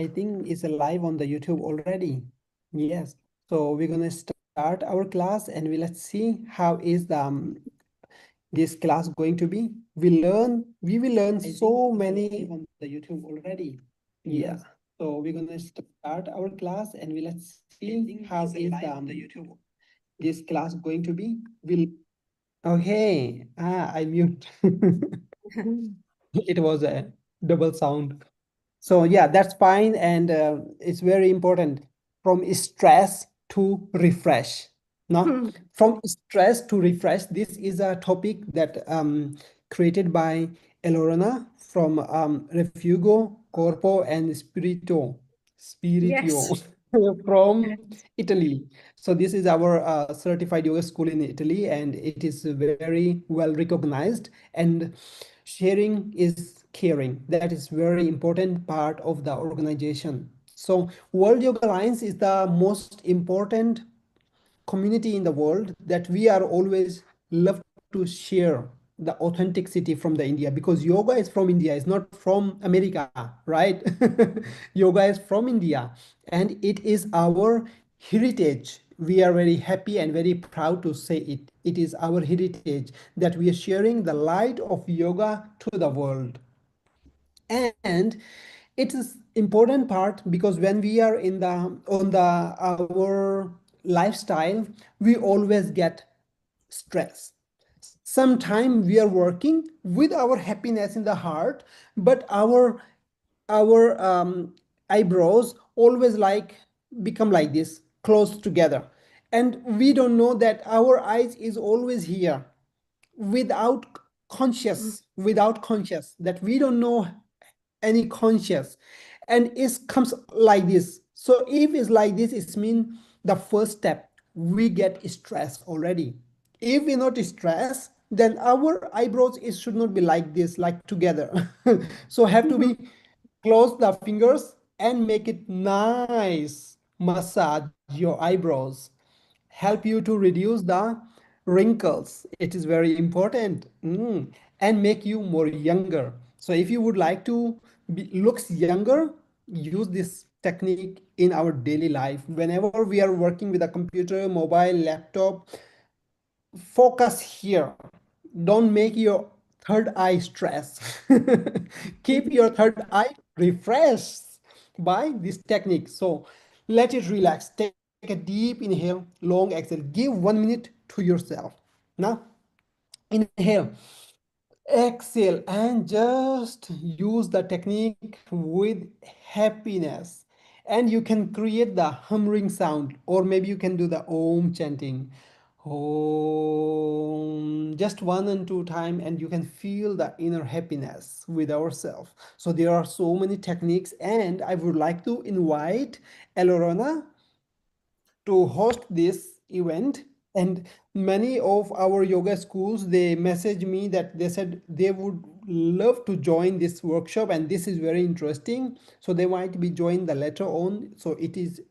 I think it's live on the YouTube already. Yes. So we're gonna start our class and let's see how is this class going to be. We will learn so many on the YouTube already. Yeah. So we're gonna start our class and let's see how is the YouTube this class going to be. Will okay. I mute. It was a double sound. So yeah, that's fine, and it's very important from stress to refresh. No, from stress to refresh. This is a topic that created by Eleonora from Rifugio, Corpo, and Spirito. Yes. Spirito from Italy. So this is our certified yoga school in Italy, and it is very well recognized. And sharing is caring. That is very important part of the organization. So World Yoga Alliance is the most important community in the world that we are always love to share the authenticity from the India, because yoga is from India, it's not from America, right? Yoga is from India and it is our heritage. We are very happy and very proud to say it. It is our heritage that we are sharing the light of yoga to the world. And it is important part because when we are in the on the our lifestyle, we always get stress. Sometimes we are working with our happiness in the heart, but our eyebrows always like become like this close together, and we don't know that our eyes is always here without conscious that we don't know any conscious, and it comes like this. So if it's like this, it means the first step we get stress already. If we not stress, then our eyebrows it should not be like this, like together. So have to be close the fingers and make it nice massage your eyebrows, help you to reduce the wrinkles. It is very important. And make you more younger. So if you would like to be looks younger, use this technique in our daily life. Whenever we are working with a computer, mobile, laptop, focus here. Don't make your third eye stress. Keep your third eye refreshed by this technique. So let it relax. Take a deep inhale, long exhale. Give 1 minute to yourself. Now, inhale, exhale, and just use the technique with happiness. And you can create the humming sound, or maybe you can do the Om chanting. Om, just 1 and 2 times, and you can feel the inner happiness with ourselves. So there are so many techniques, and I would like to invite Elorona to host this event. And many of our yoga schools, they messaged me that they said they would love to join this workshop, and this is very interesting, so they might be joined the later on. So it is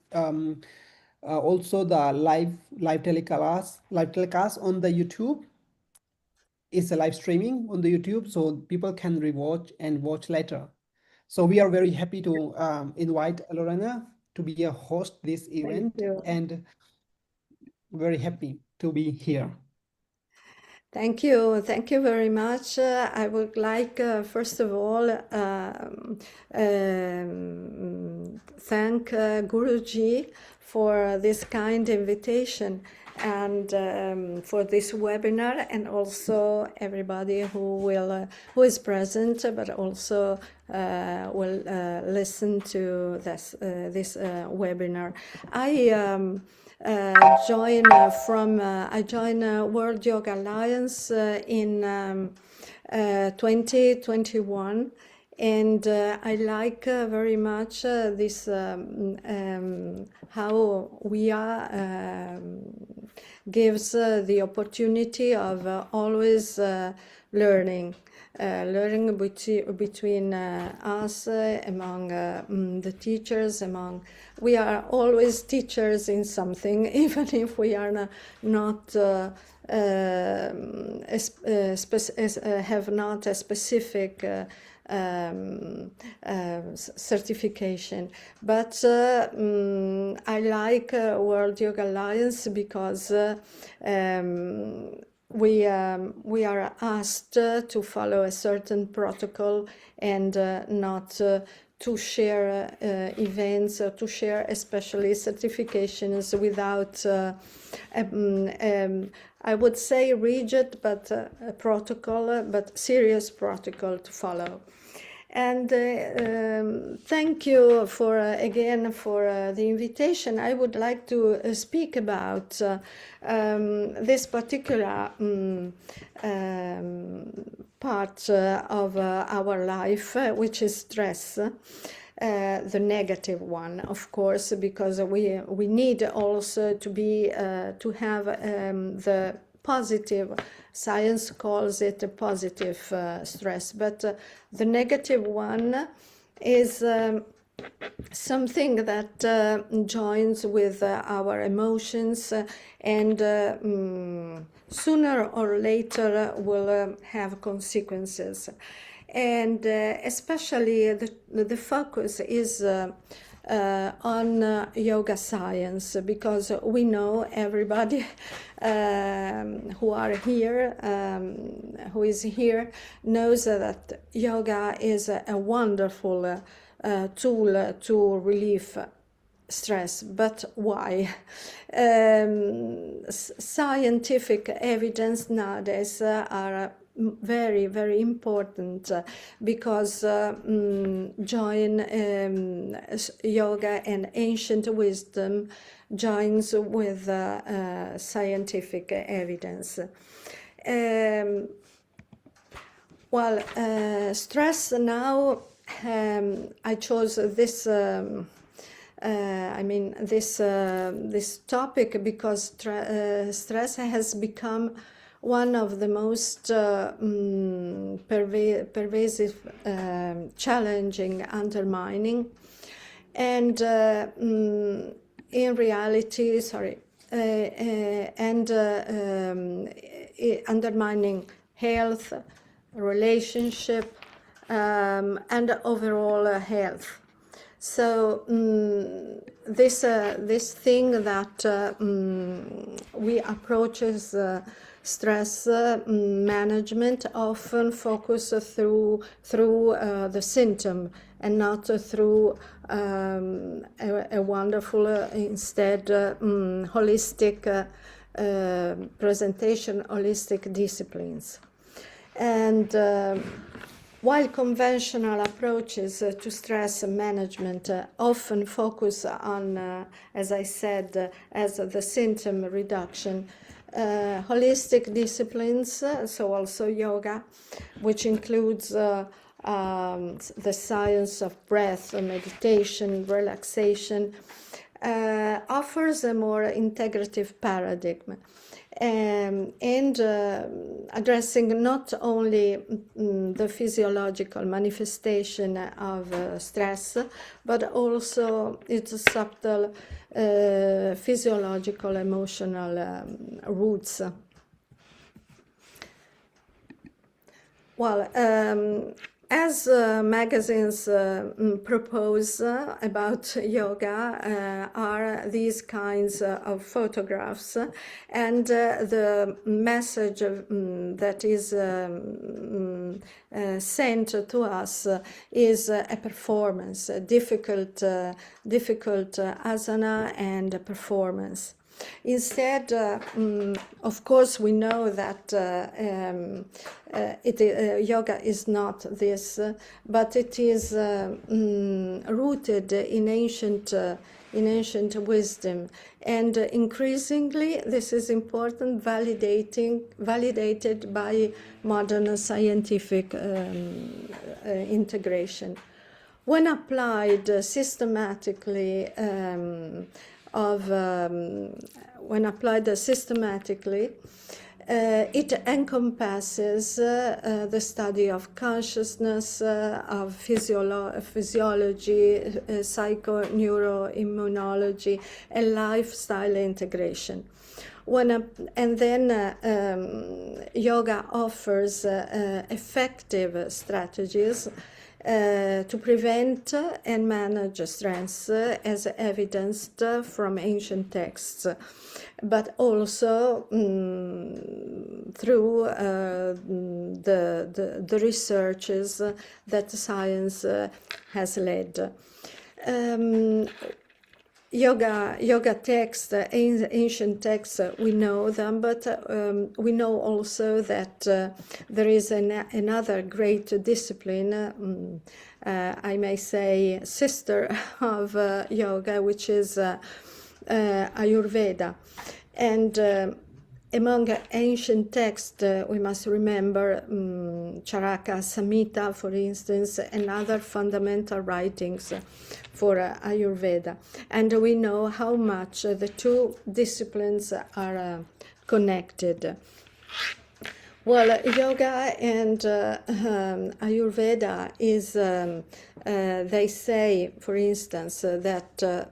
also the live telecast on the YouTube. It's a live streaming on the YouTube, so people can rewatch and watch later. So we are very happy to invite Lorena to be a host this Thank event, you. and very happy to be here. Thank you. Thank you very much. I would like, first of all, thank Guruji for this kind invitation and for this webinar, and also everybody who is present, but also will listen to this webinar. I joined World Yoga Alliance in 2021, and I like very much this how we are gives the opportunity of always learning. Learning between us, among the teachers, we are always teachers in something, even if we are not have not a specific certification. But I like World Yoga Alliance because we are asked to follow a certain protocol and not to share events or to share especially certifications without I would say rigid but a protocol, but serious protocol to follow. And thank you for again for the invitation. I would like to speak about this particular part of our life, which is stress. The negative one, of course, because we need also to be to have the positive. Science calls it a positive stress, but the negative one is something that joins with our emotions and sooner or later will have consequences. And especially the focus is on yoga science, because we know everybody who are here, who is here, knows that yoga is a wonderful tool to relieve stress. But why? Scientific evidence nowadays are very, very important because join yoga and ancient wisdom joins with scientific evidence. Stress now, I chose this this topic because stress has become one of the most pervasive, challenging, undermining, and in reality, undermining health, relationship, and overall health. So this thing that we approach as stress management often focus through the symptom and not through a wonderful instead holistic presentation, holistic disciplines. And while conventional approaches to stress management often focus on, as I said, as the symptom reduction, holistic disciplines, so also yoga, which includes the science of breath, meditation, relaxation, offers a more integrative paradigm. And addressing not only the physiological manifestation of stress, but also its subtle physiological, emotional roots. As magazines propose about yoga are these kinds of photographs, and the message that is sent to us is a performance, a difficult asana and a performance. Instead, of course, we know that yoga is not this, but it is rooted in ancient wisdom, and increasingly, this is important, validated by modern scientific integration. When applied systematically, it encompasses the study of consciousness, of physiology, psychoneuroimmunology, and lifestyle integration. And then yoga offers effective strategies to prevent and manage stress, as evidenced from ancient texts, but also through the researches that science has led. Yoga texts, ancient texts, we know them, but we know also that there is another great discipline, I may say sister of yoga, which is Ayurveda. And among ancient texts, we must remember Charaka Samhita, for instance, and other fundamental writings for Ayurveda. And we know how much the two disciplines are connected. Well, yoga and Ayurveda is, they say, for instance, that the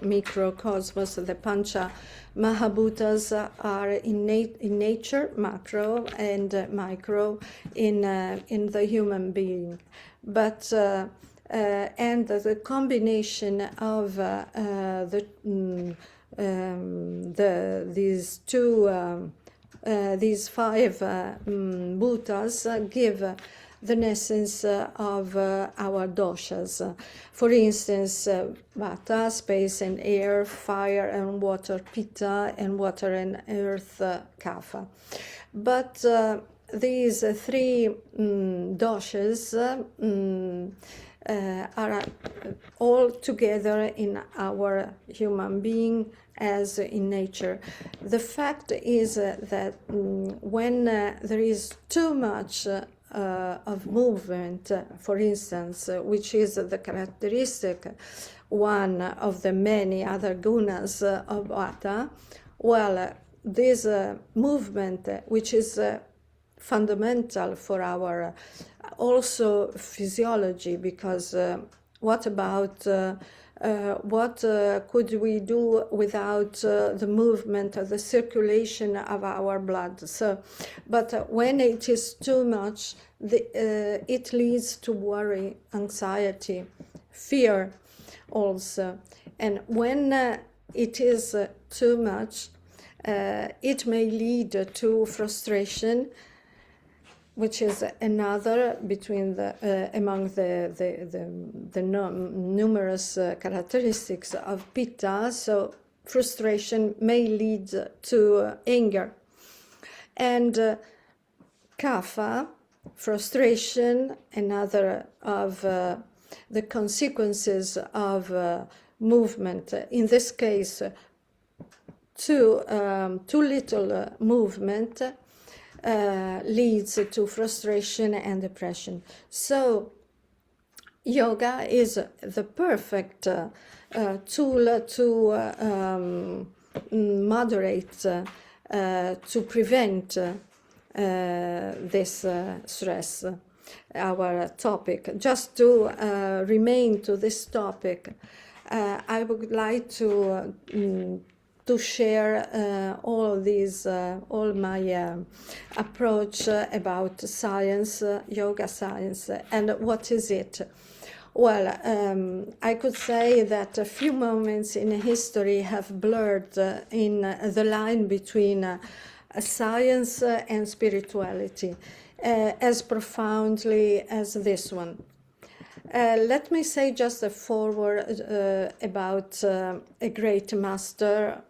microcosmos, the Pancha Mahabhutas are in nature, macro, and micro in the human being. But and the combination of these five bhutas give the essence of our doshas. For instance, vata, space and air, fire and water, pitta, and water and earth, kapha. But these three doshas are all together in our human being as in nature. The fact is that when there is too much of movement, for instance, which is the characteristic one of the many other gunas of Vata, well, this movement, which is fundamental for our also physiology, because what about what could we do without the movement, the circulation of our blood? So, but when it is too much, it leads to worry, anxiety, fear also. And when it is too much, it may lead to frustration, which is another between among the numerous characteristics of Pitta. So frustration may lead to anger. And Kapha, frustration, another of the consequences of movement. In this case, too little movement leads to frustration and depression. So yoga is the perfect tool to moderate, to prevent this stress. Our topic, just to remain to this topic, I would like to share all my approach about science, yoga science, and what is it? Well, I could say that a few moments in history have blurred in the line between science and spirituality as profoundly as this one. Let me say just a foreword about a great master,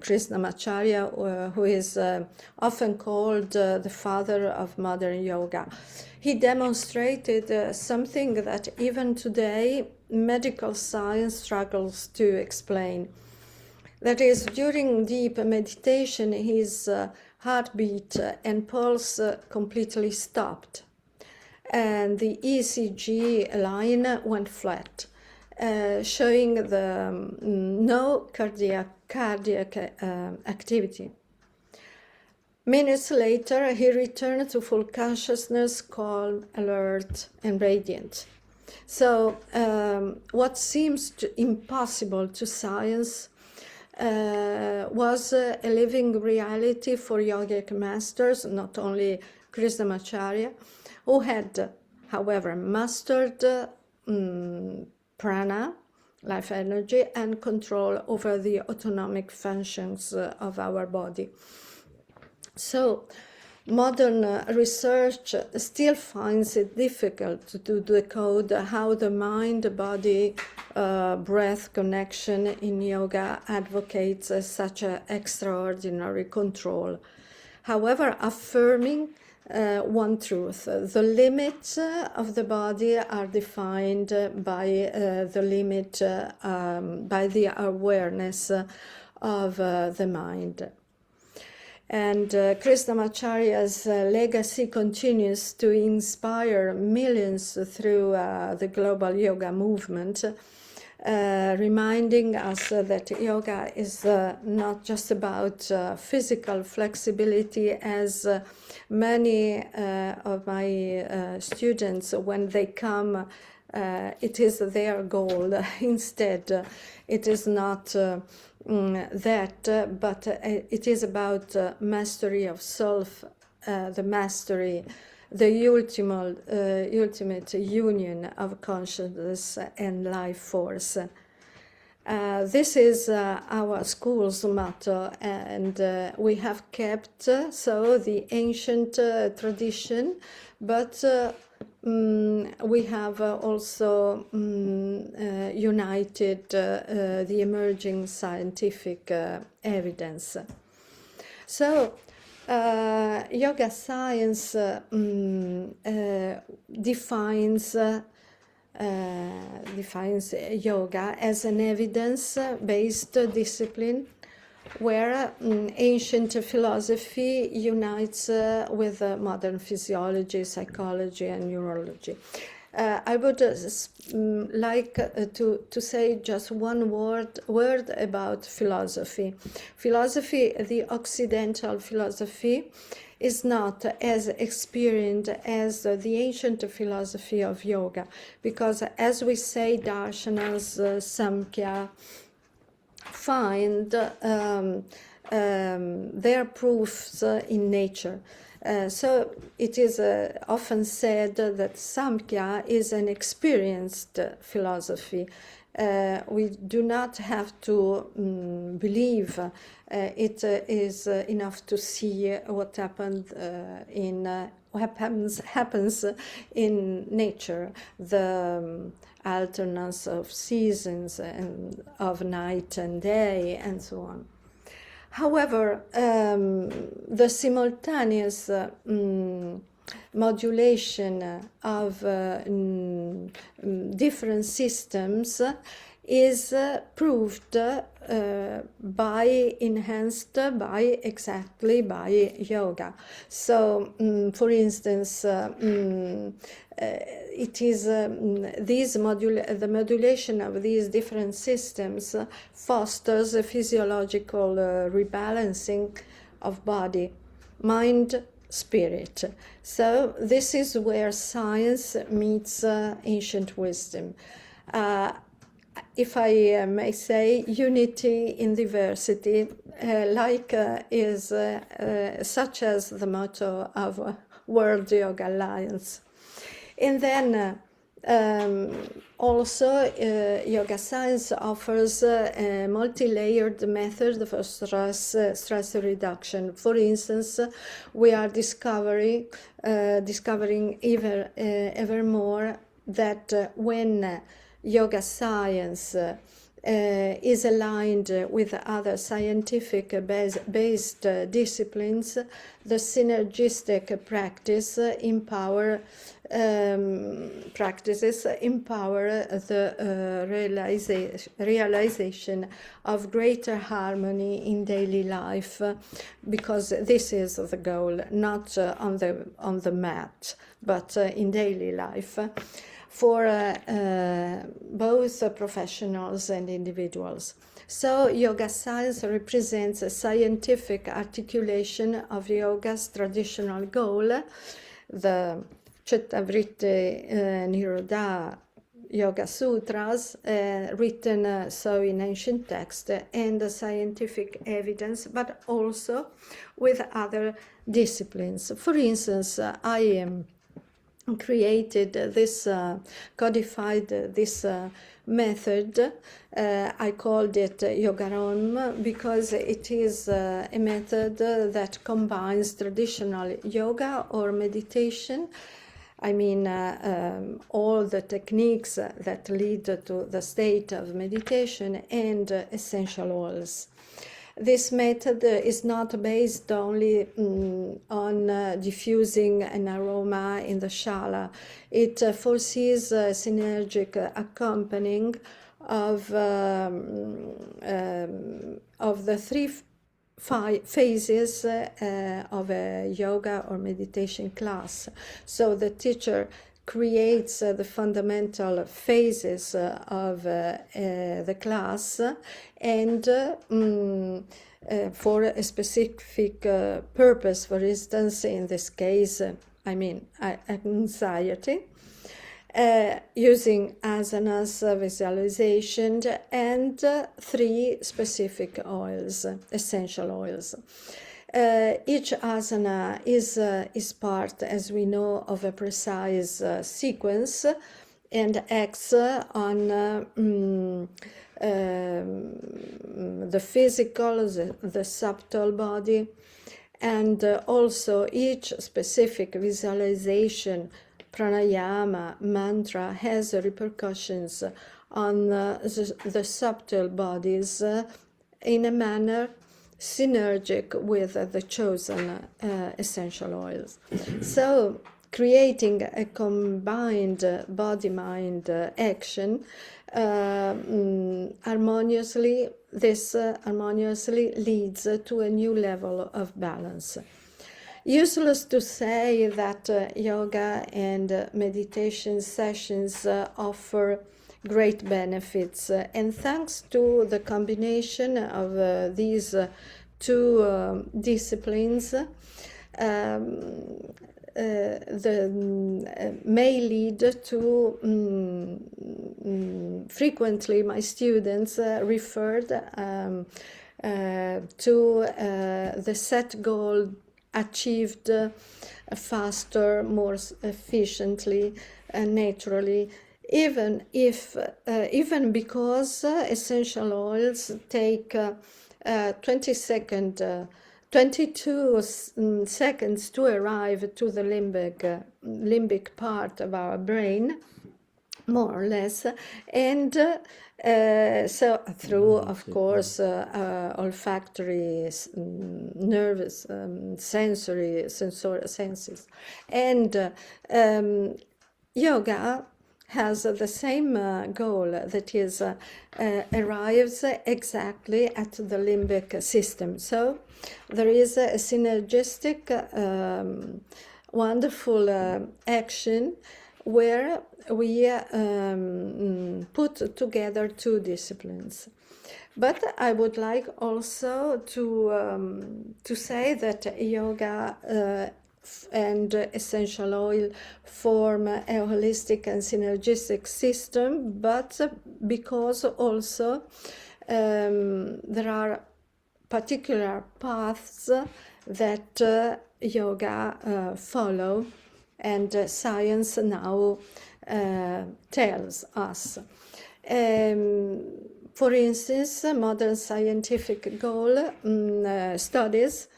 Krishnamacharya, who is often called the father of modern yoga. He demonstrated something that even today medical science struggles to explain. That is, during deep meditation, his heartbeat and pulse completely stopped, and the ECG line went flat, showing the no cardiac activity. Minutes later, he returned to full consciousness, calm, alert, and radiant. So what seems impossible to science was a living reality for yogic masters, not only Krishnamacharya, who had, however, mastered prana, life energy, and control over the autonomic functions of our body. So, modern research still finds it difficult to decode how the mind-body breath connection in yoga advocates such an extraordinary control. However, affirming one truth: the limits of the body are defined by the limit, by the awareness of the mind. And Krishnamacharya's legacy continues to inspire millions through the global yoga movement, reminding us that yoga is not just about physical flexibility, as many of my students, when they come, it is their goal. Instead, it is not that, but it is about mastery of self, the mastery, the ultimate union of consciousness and life force. This is our school's motto, and we have kept so the ancient tradition, but we have also united the emerging scientific evidence. So, yoga science defines yoga as an evidence-based discipline where ancient philosophy unites with modern physiology, psychology, and neurology. I would like to say just one word about philosophy. Philosophy, the Occidental philosophy, is not as experienced as the ancient philosophy of yoga, because, as we say, darshanas, samkhya, find their proofs in nature. So it is often said that Samkhya is an experienced philosophy. We do not have to believe. It is enough to see what happens in nature, the alternance of seasons and of night and day, and so on. However, the simultaneous modulation of different systems is proved enhanced exactly by yoga. So, for instance, it is the modulation of these different systems fosters a physiological rebalancing of body, mind, spirit. So this is where science meets ancient wisdom. If I may say, unity in diversity, is such as the motto of World Yoga Alliance. And then also yoga science offers a multi-layered method for stress reduction. For instance, we are discovering ever more that when yoga science is aligned with other scientific based disciplines, the synergistic practices empower the realization of greater harmony in daily life, because this is the goal, not on the mat, but in daily life, for both professionals and individuals. So yoga science represents a scientific articulation of yoga's traditional goal, the Chitta Vritti Nirodha Yoga Sutras, written so in ancient text and scientific evidence, but also with other disciplines. For instance, I created this, codified this method. I called it Yogaram because it is a method that combines traditional yoga or meditation. I mean, all the techniques that lead to the state of meditation and essential oils. This method is not based only on diffusing an aroma in the shala. It foresees synergic accompanying of the three phases of a yoga or meditation class. So the teacher creates the fundamental phases of the class, and for a specific purpose, for instance, in this case, anxiety, using asanas, visualization, and 3 specific oils, essential oils. Each asana is part, as we know, of a precise sequence and acts on the physical, the subtle body, and also each specific visualization, pranayama, mantra has repercussions on the subtle bodies in a manner synergic with the chosen essential oils. So creating a combined body-mind action harmoniously leads to a new level of balance. Useless to say that yoga and meditation sessions offer great benefits, and thanks to the combination of these two disciplines, may lead to frequently my students referred to the set goal achieved faster, more efficiently, and naturally, even because essential oils take 22 seconds to arrive to the limbic part of our brain, more or less, and so through, of course, olfactory, nervous, sensory senses, and yoga has the same goal, that is, arrives exactly at the limbic system. So there is a synergistic, wonderful action where we put together two disciplines. But I would like also to say that yoga and essential oil form a holistic and synergistic system, but because also there are particular paths that yoga follow, and science now tells us. For instance, modern scientific goal studies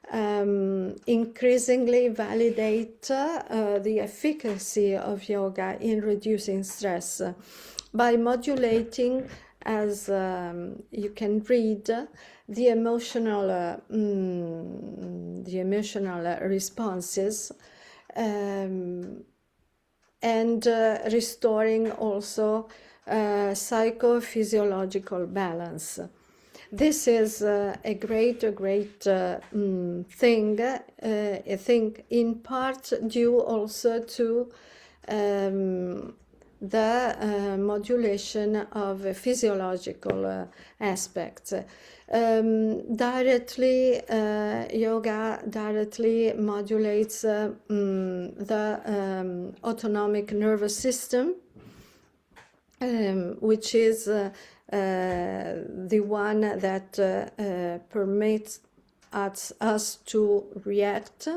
increasingly validate the efficacy of yoga in reducing stress by modulating, as you can read, the emotional responses, and restoring also psychophysiological balance. This is a great thing, I think, in part due also to the modulation of physiological aspects. Yoga directly modulates the autonomic nervous system, which is the one that permits us to react,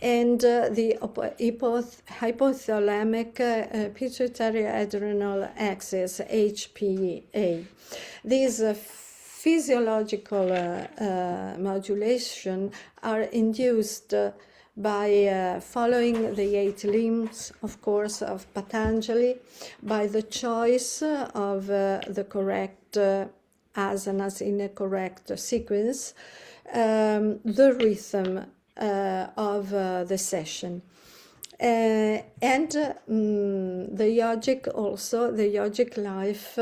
and the hypothalamic pituitary adrenal axis, HPA. These physiological modulation are induced by following the 8 limbs, of course, of Patanjali, by the choice of the correct asanas in a correct sequence, the rhythm of the session. And the yogic also, the yogic life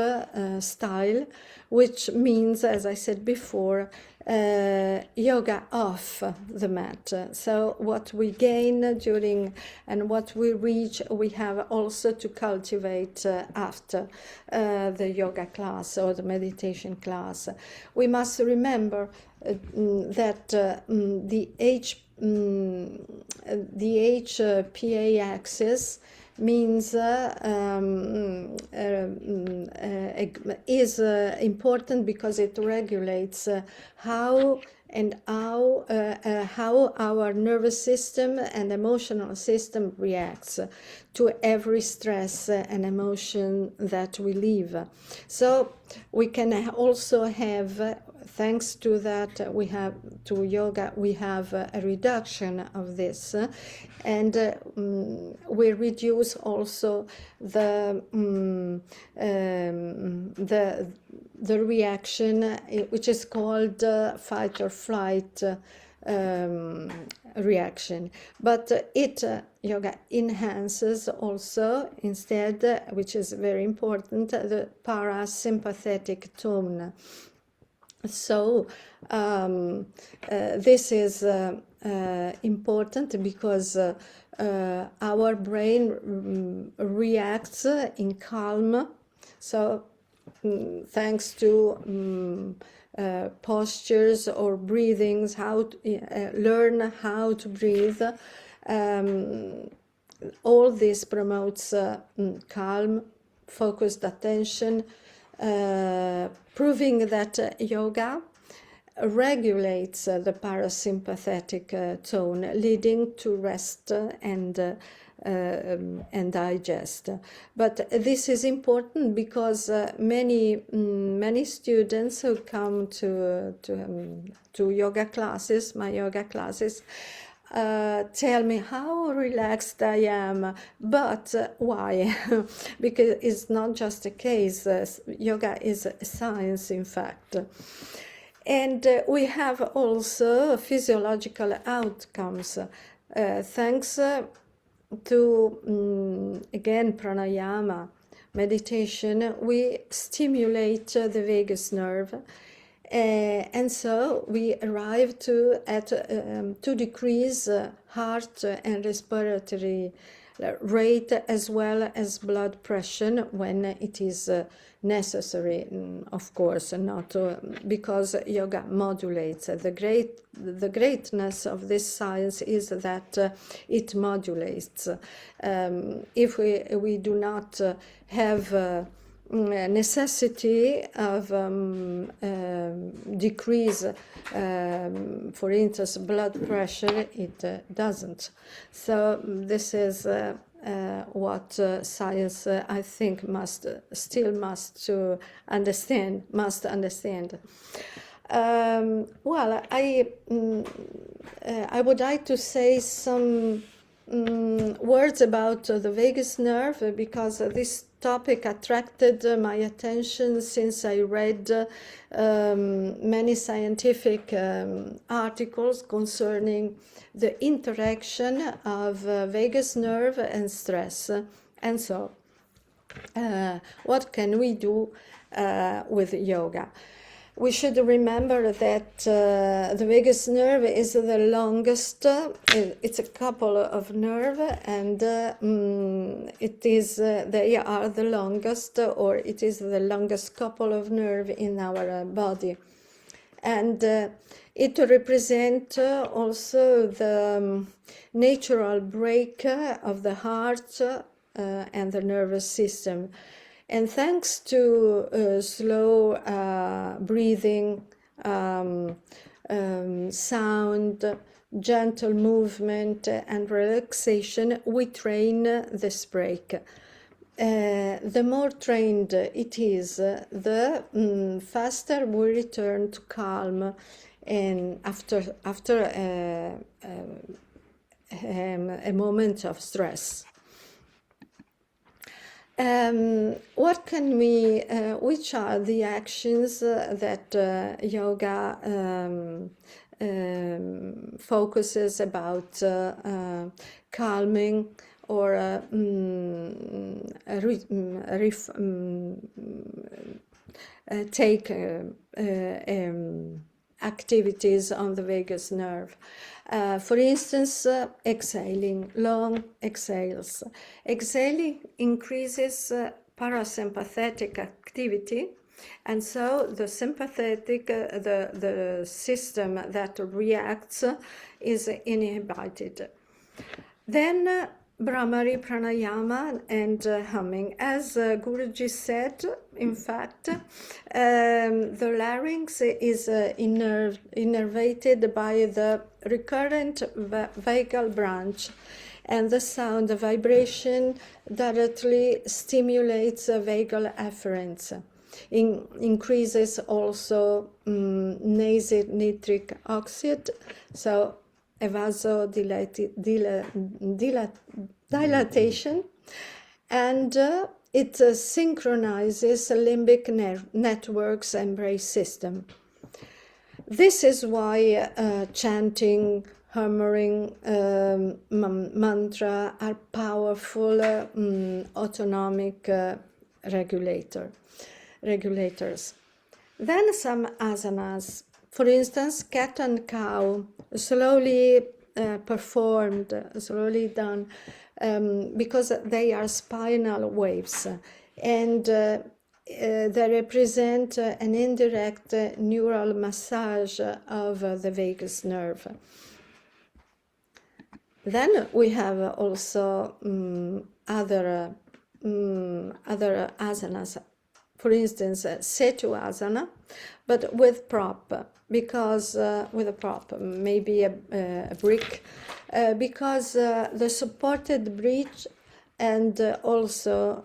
style, which means, as I said before, yoga off the mat. So what we gain during and what we reach, we have also to cultivate after the yoga class or the meditation class. We must remember that the HPA axis means is important because it regulates how our nervous system and emotional system reacts to every stress and emotion that we live. So we can also have, thanks to that, we have to yoga, we have a reduction of this, and we reduce also the reaction, which is called fight or flight reaction. But yoga enhances also, instead, which is very important, the parasympathetic tone. So this is important because our brain reacts in calm. So thanks to postures or breathings, how to learn how to breathe, all this promotes calm, focused attention, proving that yoga regulates the parasympathetic tone, leading to rest and digest. But this is important because many students who come to yoga classes, my yoga classes, tell me how relaxed I am, but why? Because it's not just a case. Yoga is a science, in fact. And we have also physiological outcomes thanks to, again, pranayama, meditation. We stimulate the vagus nerve. And so we arrive to decrease heart and respiratory rate, as well as blood pressure when it is necessary, of course, not because yoga modulates. The greatness of this science is that it modulates. If we do not have necessity of decrease, for instance, blood pressure, it doesn't. So this is what science, I think, must understand. Well, I would like to say some words about the vagus nerve, because this topic attracted my attention since I read many scientific articles concerning the interaction of vagus nerve and stress. And so, what can we do with yoga? We should remember that the vagus nerve is the longest. It's a couple of nerves, and they are the longest, or it is the longest couple of nerves in our body. And it represents also the natural break of the heart and the nervous system. And thanks to slow breathing, sound, gentle movement, and relaxation, we train this break. The more trained it is, the faster we return to calm, and after a moment of stress. What can we? Which are the actions that yoga focuses about calming or take activities on the vagus nerve? For instance, exhaling, long exhales. Exhaling increases parasympathetic activity, and so the sympathetic, the system that reacts, is inhibited. Then Brahmari pranayama and humming. As Guruji said, in fact, the larynx is innervated by the recurrent vagal branch, and the sound, the vibration, directly stimulates vagal afferents. Increases also nasal-nitric oxide, so a vasodilatation, and it synchronizes limbic networks and brain system. This is why chanting, humming, mantra are powerful autonomic regulators. Then some asanas. For instance, cat and cow, slowly performed, slowly done, because they are spinal waves, and they represent an indirect neural massage of the vagus nerve. Then we have also other asanas. For instance, Setu asana, but with prop, because with a prop, maybe a brick, because the supported bridge and also,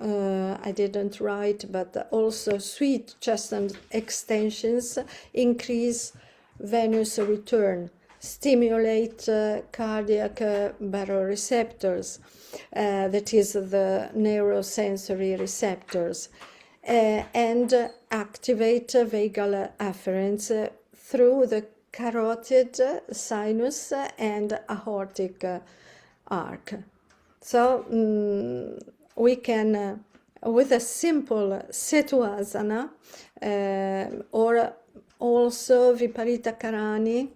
I didn't write, but also sweet chest extensions increase venous return, stimulate cardiac baroreceptors, that is the neurosensory receptors, and activate vagal afferents through the carotid, sinus, and aortic arc. So we can, with a simple Setu asana, or also Viparita Karani,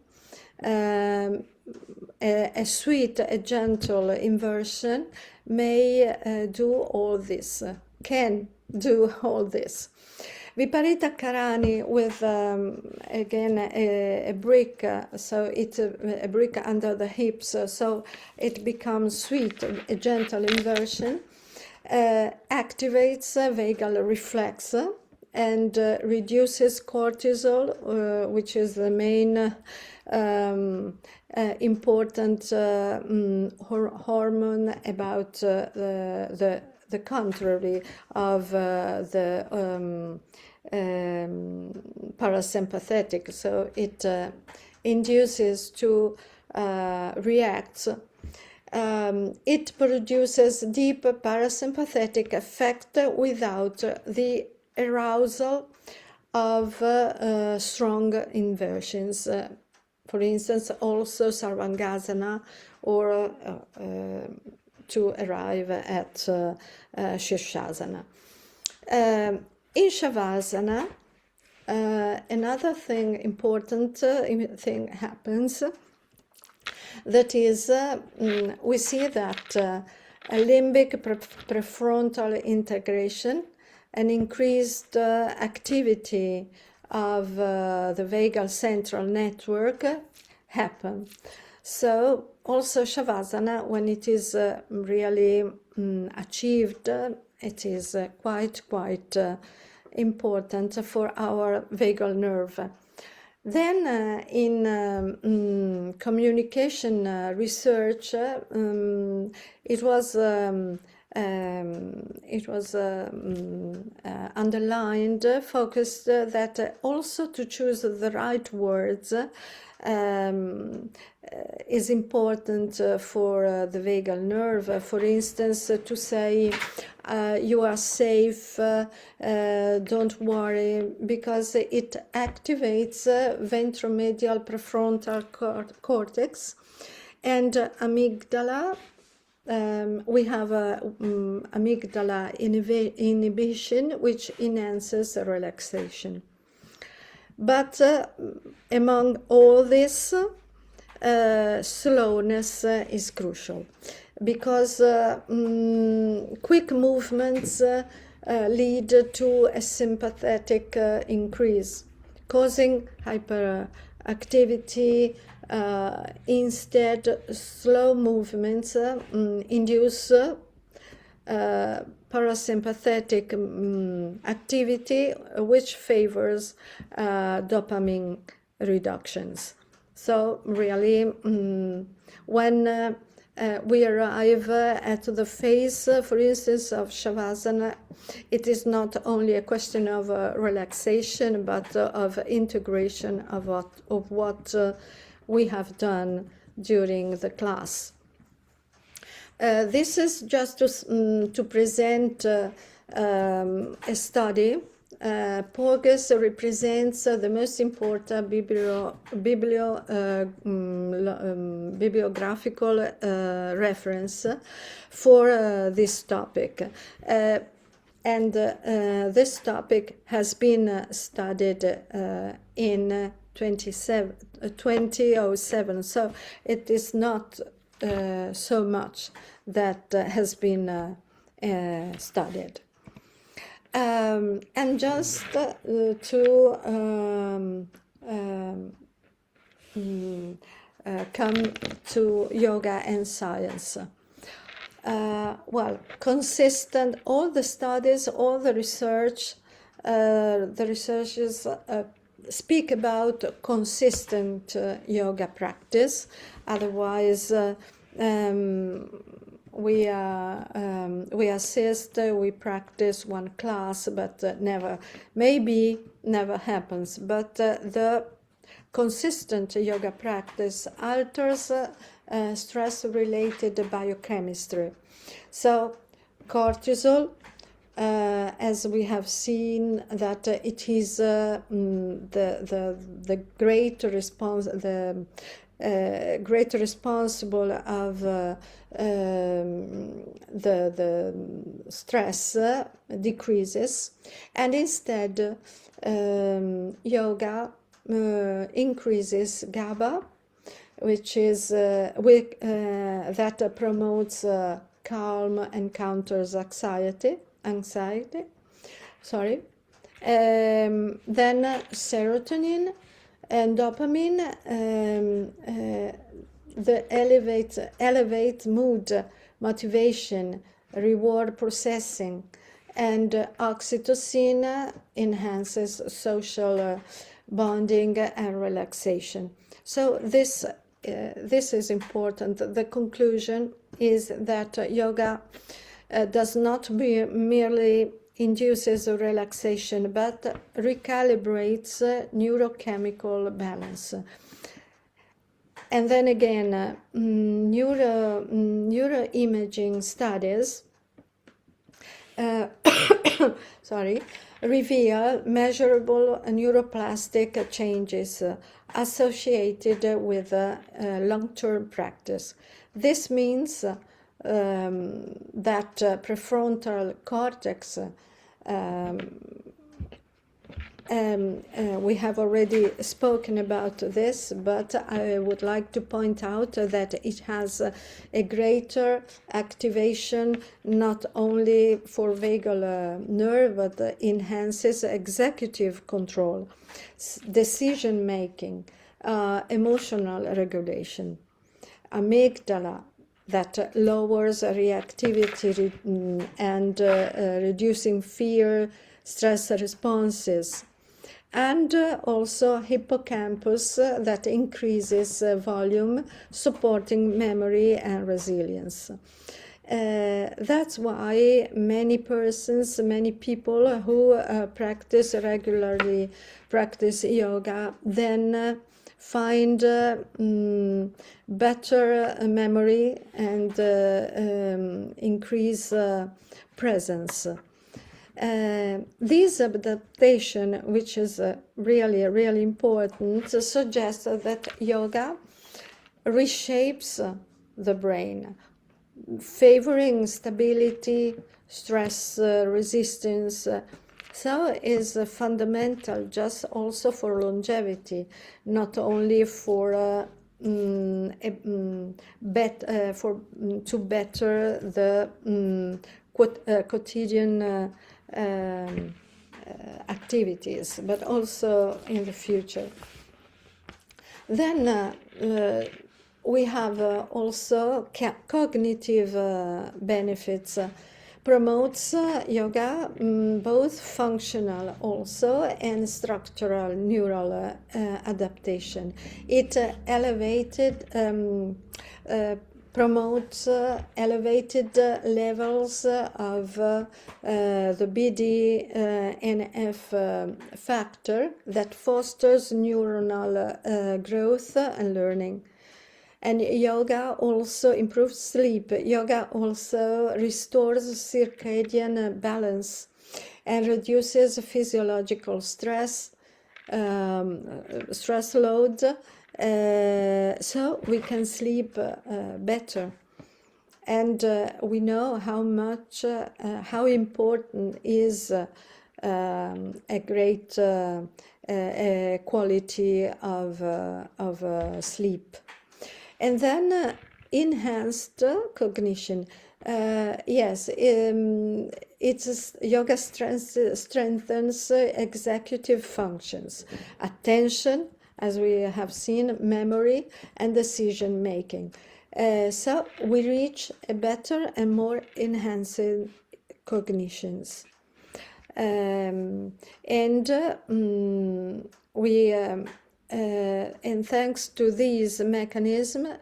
a sweet, a gentle inversion, may do all this, can do all this. Viparita Karani with, again, a brick, so it's a brick under the hips, so it becomes sweet, a gentle inversion, activates vagal reflex and reduces cortisol, which is the main important hormone about the contrary of the parasympathetic. So it induces to react. It produces deep parasympathetic effect without the arousal of strong inversions. For instance, also Sarvangasana, or to arrive at Shirshasana. In Shavasana, another thing, important thing happens, that is, we see that a limbic prefrontal integration, an increased activity of the vagal central network happen. So also Shavasana, when it is really achieved it is quite important for our vagal nerve. Then in communication research, it was underlined, focused that also to choose the right words is important for the vagal nerve. For instance, to say you are safe, don't worry, because it activates ventromedial prefrontal cortex and amygdala. We have amygdala inhibition, which enhances relaxation. But among all this, slowness is crucial, because quick movements lead to a sympathetic increase, causing hyperactivity. Instead, slow movements induce parasympathetic activity, which favors dopamine reductions. So really, when we arrive at the phase, for instance, of Shavasana, it is not only a question of relaxation, but of integration of what we have done during the class. This is just to present a study. Porges represents the most important bibliographical reference for this topic. And this topic has been studied in 2007, so it is not so much that has been studied. And just to come to yoga and science. Well, consistent, all the studies, all the research, the researchers speak about consistent yoga practice. Otherwise, we assist, we practice one class, but never happens. But the consistent yoga practice alters stress-related biochemistry. So cortisol, as we have seen, that it is the great response, the great responsible of the stress decreases, and instead yoga increases GABA, which is that promotes calm and counters anxiety. Then serotonin and dopamine, the elevate mood, motivation, reward processing, and oxytocin enhances social bonding and relaxation. So this is important. The conclusion is that yoga does not merely induces relaxation, but recalibrates neurochemical balance. And then again, neuroimaging studies reveal measurable neuroplastic changes associated with long-term practice. This means that prefrontal cortex, we have already spoken about this, but I would like to point out that it has a greater activation not only for vagal nerve, but enhances executive control, decision making, emotional regulation. Amygdala, that lowers reactivity and reducing fear, stress responses. And also hippocampus that increases volume, supporting memory and resilience. That's why many people who regularly practice yoga then find better memory and increase presence. This adaptation, which is really important, suggests that yoga reshapes the brain, favoring stability, stress resistance. So is fundamental just also for longevity, not only for to better the quotidian activities, but also in the future. Then we have also cognitive benefits. Promotes yoga both functional also and structural neural adaptation. It promotes elevated levels of the BDNF factor that fosters neuronal growth and learning. And yoga also improves sleep. Yoga also restores circadian balance and reduces physiological stress, stress load, so we can sleep better. And we know how important is a great quality of sleep. And then enhanced cognition. Yes, yoga strengthens executive functions, attention, as we have seen, memory, and decision making. So we reach a better and more enhanced cognitions. And thanks to these mechanisms,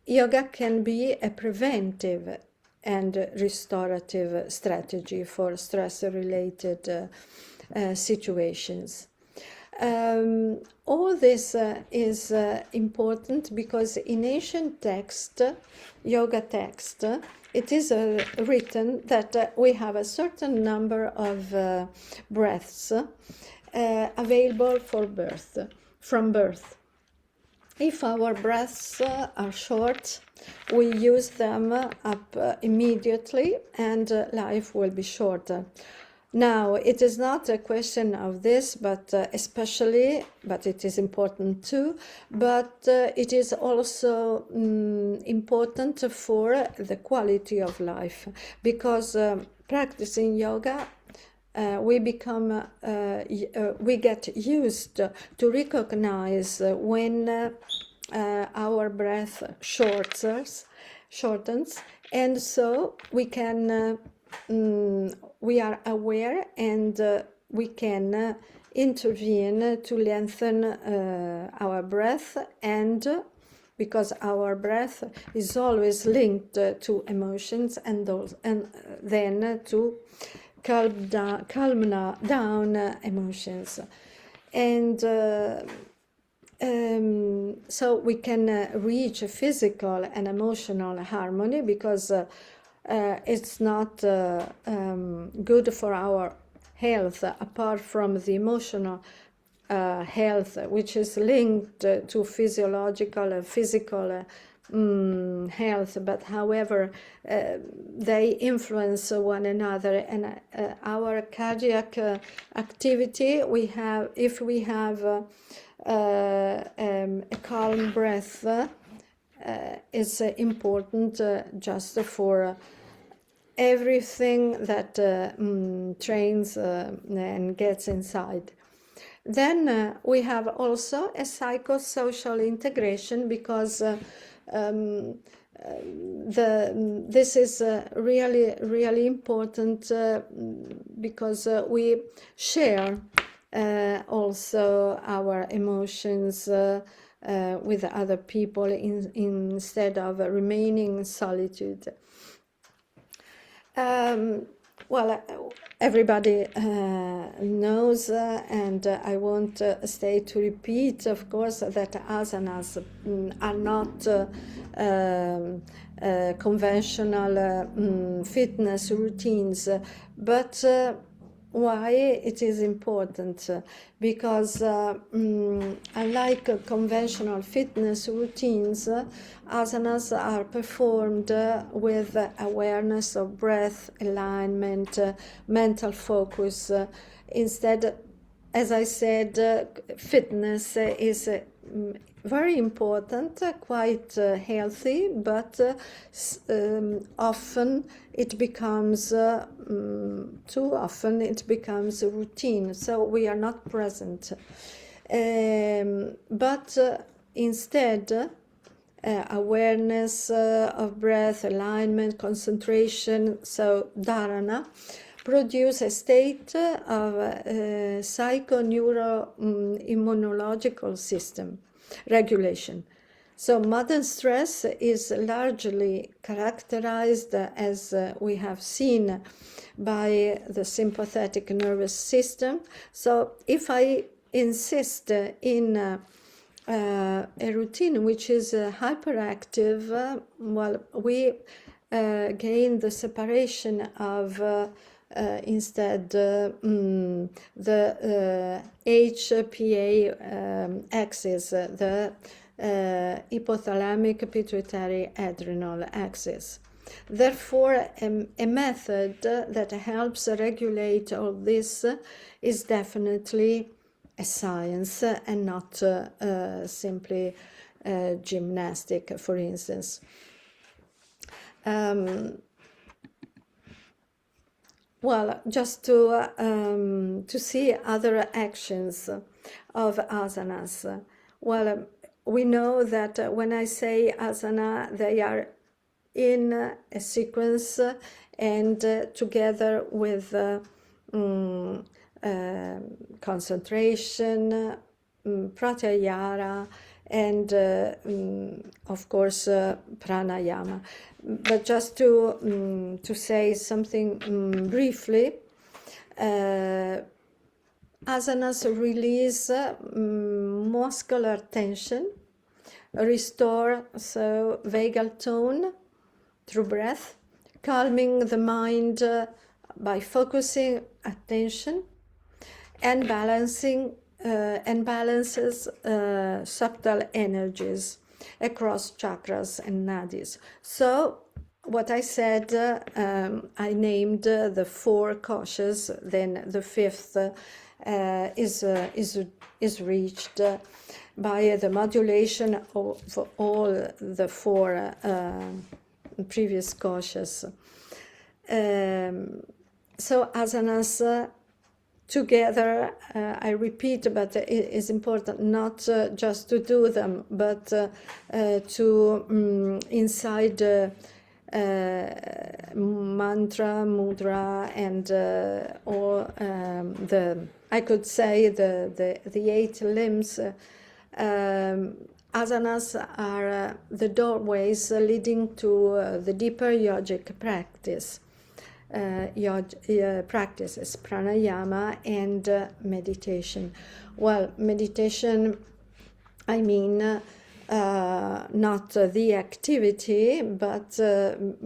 yoga can be a preventive and restorative strategy for stress-related situations. All this is important because in ancient text, yoga text, it is written that we have a certain number of breaths available from birth. If our breaths are short, we use them up immediately and life will be shorter. Now, it is not a question of this, but but it is important too, but it is also important for the quality of life, because practicing yoga, we get used to recognize when our breath shortens, and so we can we are aware and we can intervene to lengthen our breath, and because our breath is always linked to emotions and then to calm down emotions. And so we can reach a physical and emotional harmony, because it's not good for our health, apart from the emotional health, which is linked to physiological and physical health, but however they influence one another. And our cardiac activity, if we have a calm breath, is important just for everything that trains and gets inside. Then we have also a psychosocial integration, because this is really important because we share also our emotions with other people instead of remaining in solitude. Well, everybody knows, and I won't stay to repeat, of course, that asanas are not conventional fitness routines, but why it is important? Because unlike conventional fitness routines, asanas are performed with awareness of breath, alignment, mental focus. Instead, as I said, fitness is very important, quite healthy, but often it becomes too often it becomes a routine, so we are not present. But instead, awareness of breath, alignment, concentration, so dharana, produce a state of psychoneuroimmunological system regulation. So modern stress is largely characterized, as we have seen, by the sympathetic nervous system. So if I insist in a routine which is hyperactive, well, we gain the separation of instead the HPA axis, the hypothalamic pituitary adrenal axis. Therefore, a method that helps regulate all this is definitely a science and not simply gymnastic, for instance. Well, just to see other actions of asanas. Well, we know that when I say asana, they are in a sequence and together with concentration, pratyahara, and of course pranayama. But just to say something briefly, asanas release muscular tension, restore so vagal tone through breath, calming the mind by focusing attention, and balances subtle energies across chakras and nadis. So what I said, I named the 4 koshas, then the 5th is reached by the modulation of all the 4 previous koshas. So asanas together, I repeat, but it is important not just to do them, but to inside mantra, mudra, and all I could say the 8 limbs. Asanas are the doorways leading to the deeper yogic practice. Practices, pranayama and meditation. Well, meditation, I mean not the activity, but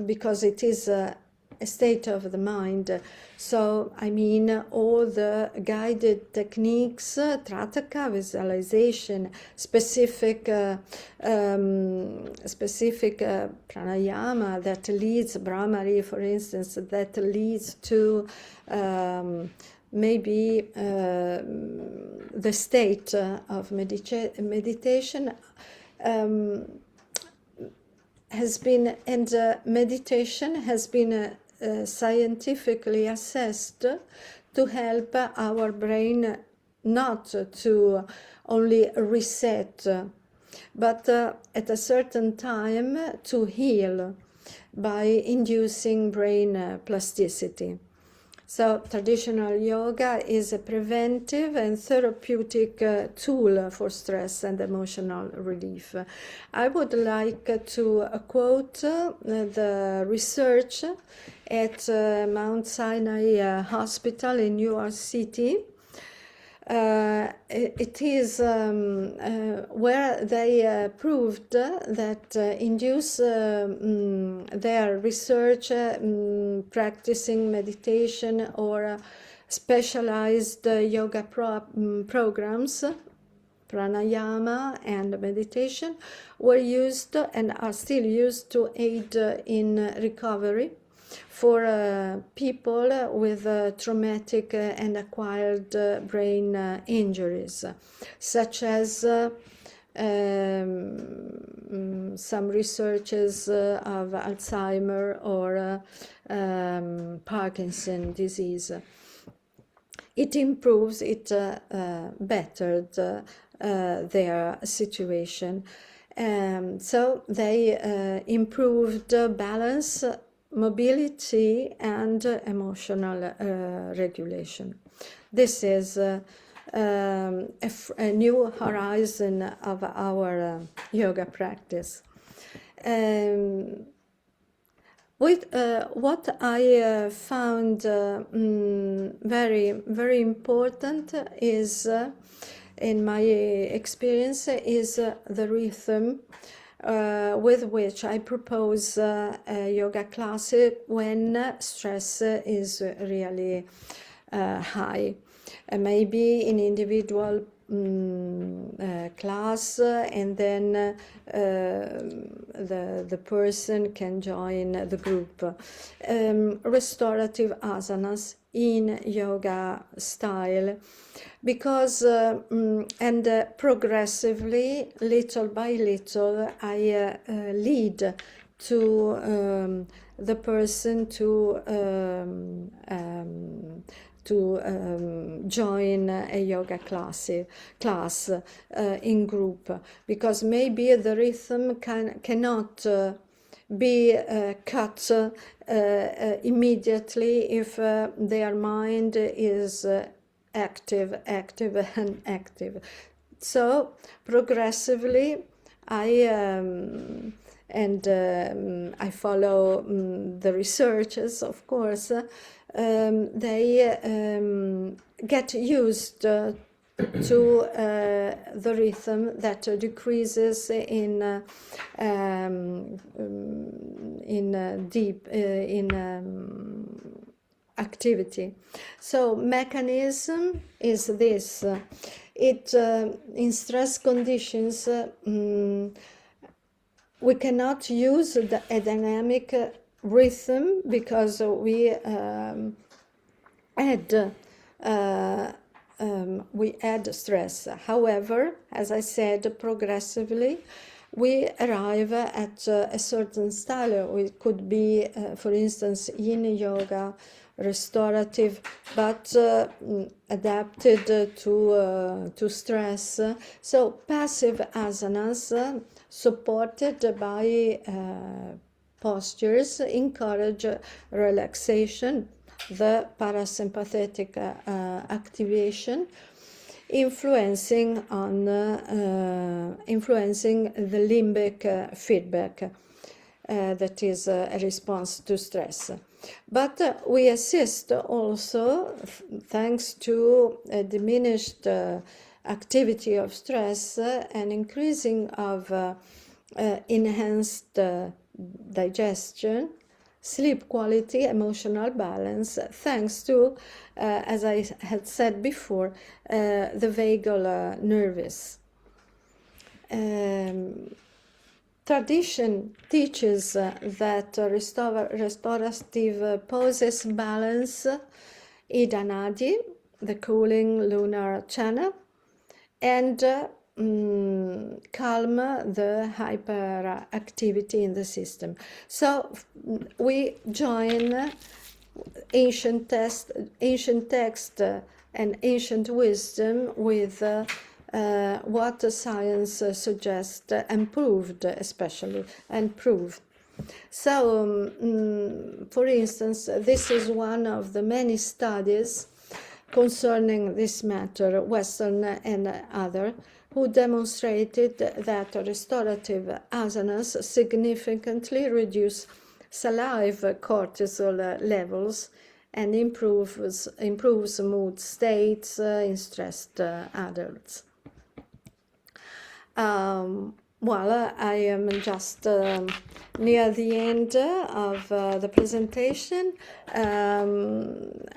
because it is a state of the mind. So I mean all the guided techniques, trataka, visualization, specific pranayama that leads, Brahmari for instance, that leads to maybe the state of meditation has been, and meditation has been scientifically assessed to help our brain not to only reset but at a certain time to heal by inducing brain plasticity. So traditional yoga is a preventive and therapeutic tool for stress and emotional relief. I would like to quote the research at Mount Sinai Hospital in New York City. It is where they proved that induce their research practicing meditation or specialized yoga programs, pranayama and meditation, were used and are still used to aid in recovery for people with traumatic and acquired brain injuries, such as some researches of Alzheimer or Parkinson disease. It improves, it bettered their situation. So they improved balance, mobility, and emotional regulation. This is a new horizon of our yoga practice. What I found very, very important is, in my experience, is the rhythm with which I propose a yoga class when stress is really high. Maybe in individual class, and then the person can join the group. Restorative asanas in yoga style, because and progressively, little by little, I lead to the person to join a yoga class in group, because maybe the rhythm cannot be cut immediately if their mind is active and active. So progressively I follow the researchers, of course. They get used to the rhythm that decreases in deep activity. So mechanism is this. It in stress conditions we cannot use a dynamic rhythm, because we add stress. However, as I said, progressively we arrive at a certain style. It could be, for instance, yin yoga, restorative, but adapted to stress. So passive asanas supported by postures encourage relaxation, the parasympathetic activation, influencing the limbic feedback that is a response to stress. But we assist also, thanks to a diminished activity of stress, an increasing of enhanced digestion, sleep quality, emotional balance, thanks to, as I had said before, the vagal nerves. Tradition teaches that restorative poses balance Ida Nadi, the cooling lunar channel, and calm the hyperactivity in the system. So we join ancient text and ancient wisdom with what the science suggests and proved, especially, and proved. So, for instance, this is one of the many studies concerning this matter, Western and other, who demonstrated that restorative asanas significantly reduce saliva cortisol levels and improves mood states in stressed adults. Well, I am just near the end of the presentation.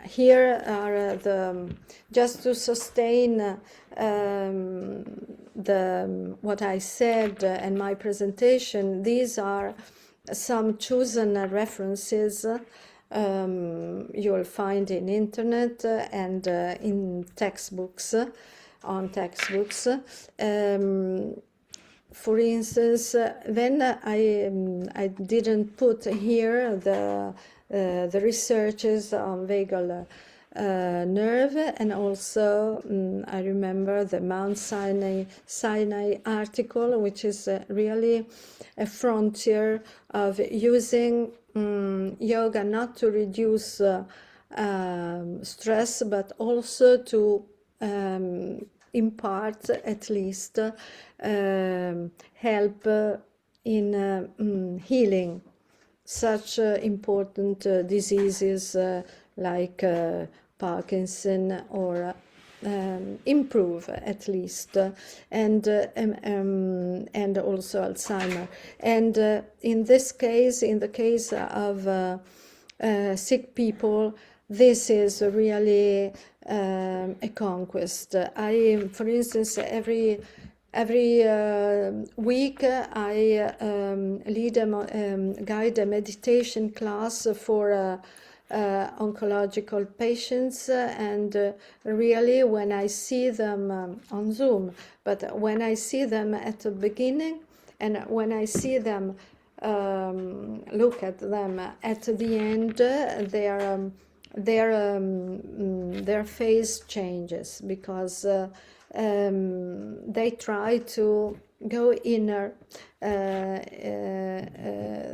Here are just to sustain what I said in my presentation. These are some chosen references you'll find in internet and in textbooks, on textbooks. For instance, then I didn't put here the researches on vagal nerve, and also I remember the Mount Sinai article, which is really a frontier of using yoga not to reduce stress, but also to impart at least help in healing such important diseases like Parkinson, or improve at least, and also Alzheimer. And in this case, in the case of sick people, this is really a conquest. For instance, every week I guide a meditation class for oncological patients, and really when I see them on Zoom, but when I see them at the beginning and when I see them look at them at the end, their face changes, because they try to go inner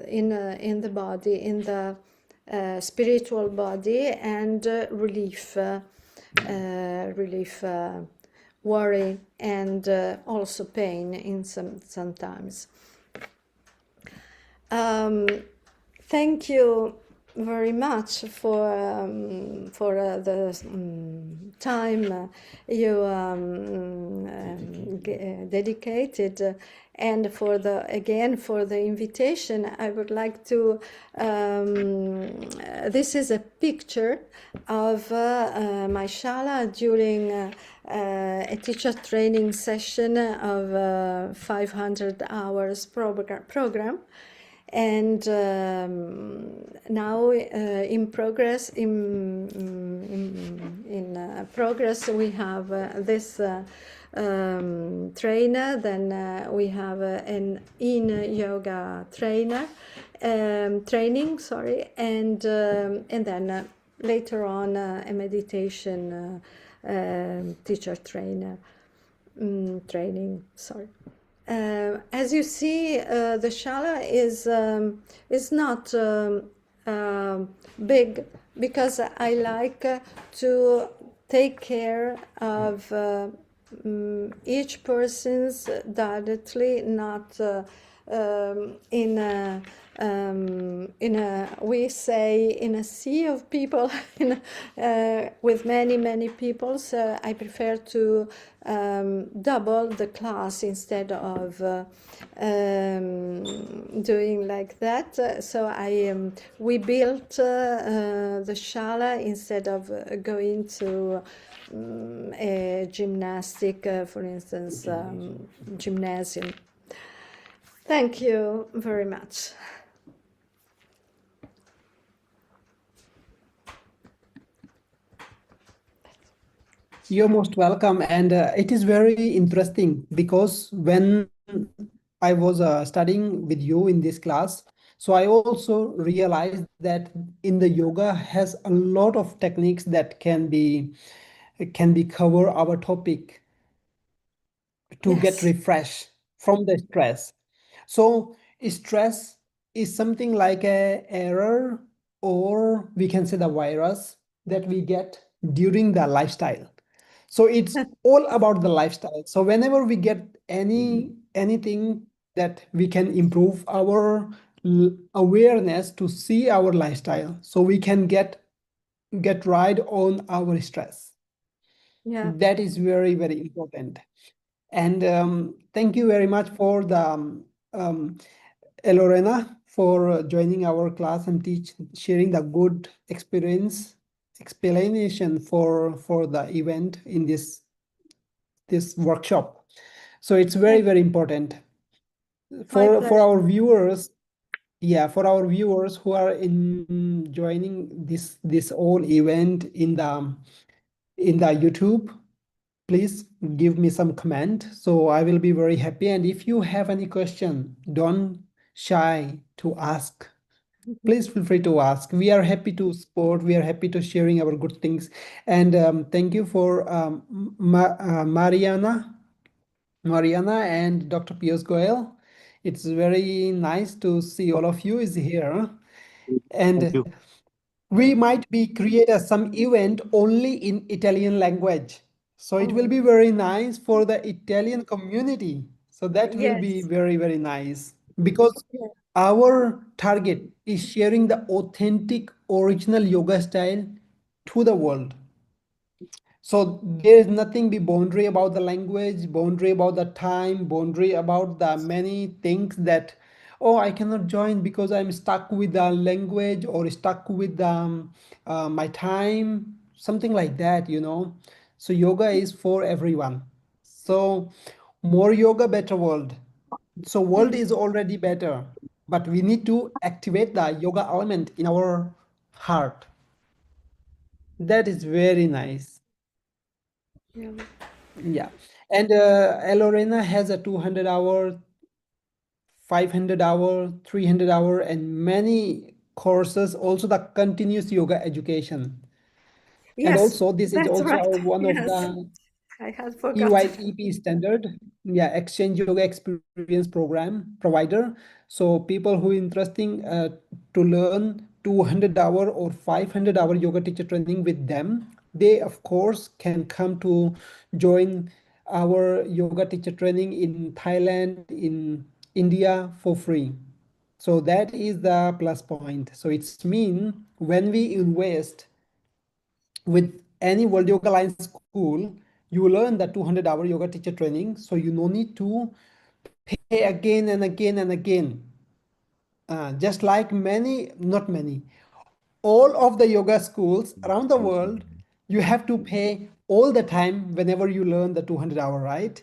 in the body, in the spiritual body, and relief worry, and also pain in sometimes. Thank you very much for the time you dedicated, and for the invitation. I would like to this is a picture of my shala during a teacher training session of 500 hours program. And now in progress we have this trainer, then we have an in-yoga trainer training, and then later on a meditation teacher trainer training. As you see, the shala is not big, because I like to take care of each person's directly, not in a we say in a sea of people, with many people. So I prefer to double the class instead of doing like that. So we built the shala instead of going to a gymnastic, for instance, gymnasium. Thank you very much. You're most welcome, and it is very interesting, because when I was studying with you in this class, so I also realized that in the yoga has a lot of techniques that can be cover our topic. to get Yes. refreshed from the stress. So stress is something like a error, or we can say the virus that we get during the lifestyle. So it's all about the lifestyle. So whenever we get anything that we can improve our awareness to see our lifestyle, so we can get rid on our stress. Yeah. That is very, very important. And thank you very much for the Elorena for joining our class and sharing the good explanation for the event in this workshop. So it's very, Thank very important My for pleasure. our viewers. Yeah, for our viewers who are in joining this whole event in the YouTube, please give me some comment. So I will be very happy. And if you have any question, don't shy to ask. Please feel free to ask. We are happy to support. We are happy to sharing our good things. And thank you for Mariana and Dr. Pius Goel. It's very nice to see all of you is here. Thank And you. we might be create some event only in Italian language. So it will Oh, be very nice for the Italian community. So that will be yes. very, very nice because Yeah. our target is sharing the authentic original yoga style to the world. So there is nothing be boundary about the language, boundary about the time, boundary about the many things that, oh, I cannot join because I'm stuck with the language or stuck with my time, something like that. So yoga is for everyone. So more yoga, better world. So world is already better, but we need to activate the yoga element in our heart. That is very nice. Yeah. Yeah. And Elorena has a 200 hour, 500 hour, 300 hour, and many courses, also the continuous yoga education. And Yes, also, this is that's also right. our one of Yes, the I had forgotten. EYEP standard, yeah, Exchange Yoga Experience Program provider. So people who interesting to learn 200-hour or 500-hour yoga teacher training with them, they of course can come to join our yoga teacher training in Thailand, in India for free. So that is the plus point. So it's mean when we invest with any World Yoga Alliance school, you learn the 200-hour yoga teacher training. So you no need to pay again and again and again. Just like not many, all of the yoga schools around the world, you have to pay all the time whenever you learn the 200-hour, right?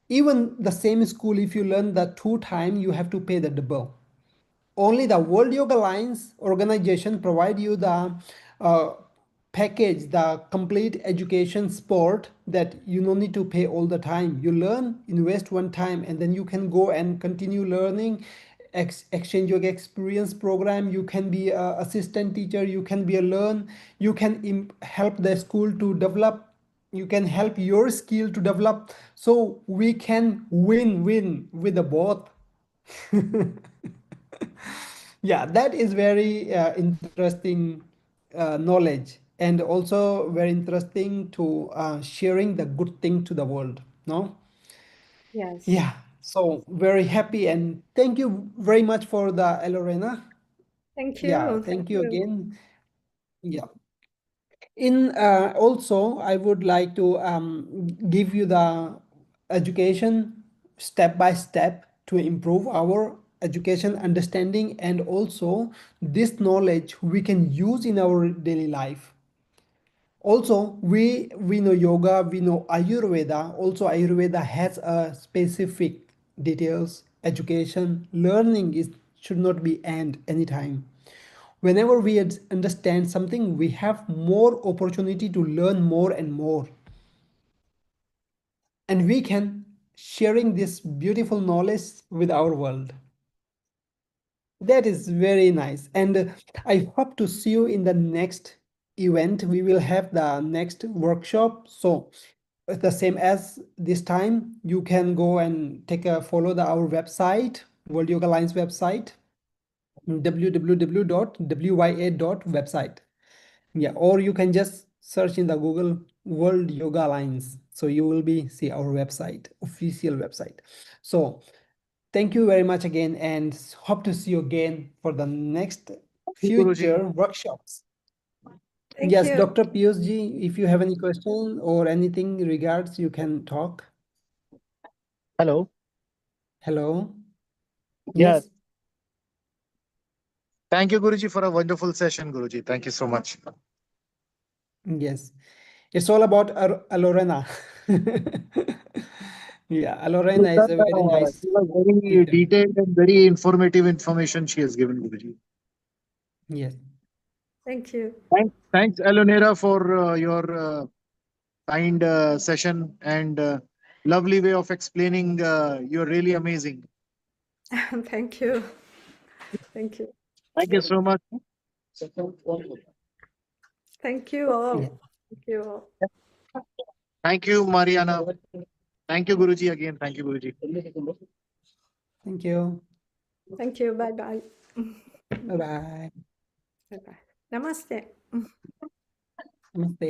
Even the same school, if you learn the 2 times, you have to pay the double. Only the World Yoga Alliance organization provide you the uh, package, the complete education sport that you don't need to pay all the time. You learn, invest one time, and then you can go and continue learning. Exchange yoga experience program. You can be a assistant teacher. You can be a learn. You can help the school to develop. You can help your skill to develop. So we can win with the both. Yeah, that is very interesting knowledge, and also very interesting to sharing the good thing to the world. No? Yes. Yeah. So very happy, and thank you very much for the Elorena. Thank Yeah, you. Thank thank you you. again. Yeah. In also, I would like to give you the education step by step to improve our education understanding, and also this knowledge we can use in our daily life. Also, we know yoga, we know Ayurveda. Also, Ayurveda has a specific details. Education, learning is should not be end anytime. Whenever we understand something, we have more opportunity to learn more and more, and we can sharing this beautiful knowledge with our world. That is very nice. And I hope to see you in the next event. We will have the next workshop. So the same as this time, you can go and follow our website, World Yoga Alliance website, www.wya.website. Yeah, or you can just search in the Google World Yoga Alliance. So you will see our website, official website. So thank you very much again, and hope to see you again for the next future workshops. Thank Yes, you. Dr. Piyush ji, if you have any question or anything regards, you can talk. Hello. Hello. Yeah. Yes. Thank you, Guruji, for a wonderful session, Guruji. Thank you so much. Yes. It's all about Alorena. Yeah, Alorena is a very nice Very teacher. detailed and very informative information she has given, Guruji. Yes. Thank you. Thanks, Eleonora, for your kind session and lovely way of explaining. You're really amazing. Thank you. Thank you. Thank you so much. Thank you all. Yeah. Thank you all. Thank you, Mariana. Thank you, Guruji, again. Thank you, Guruji. Thank you. Thank you. Bye-bye. Bye-bye. Bye-bye. Namaste. Namaste.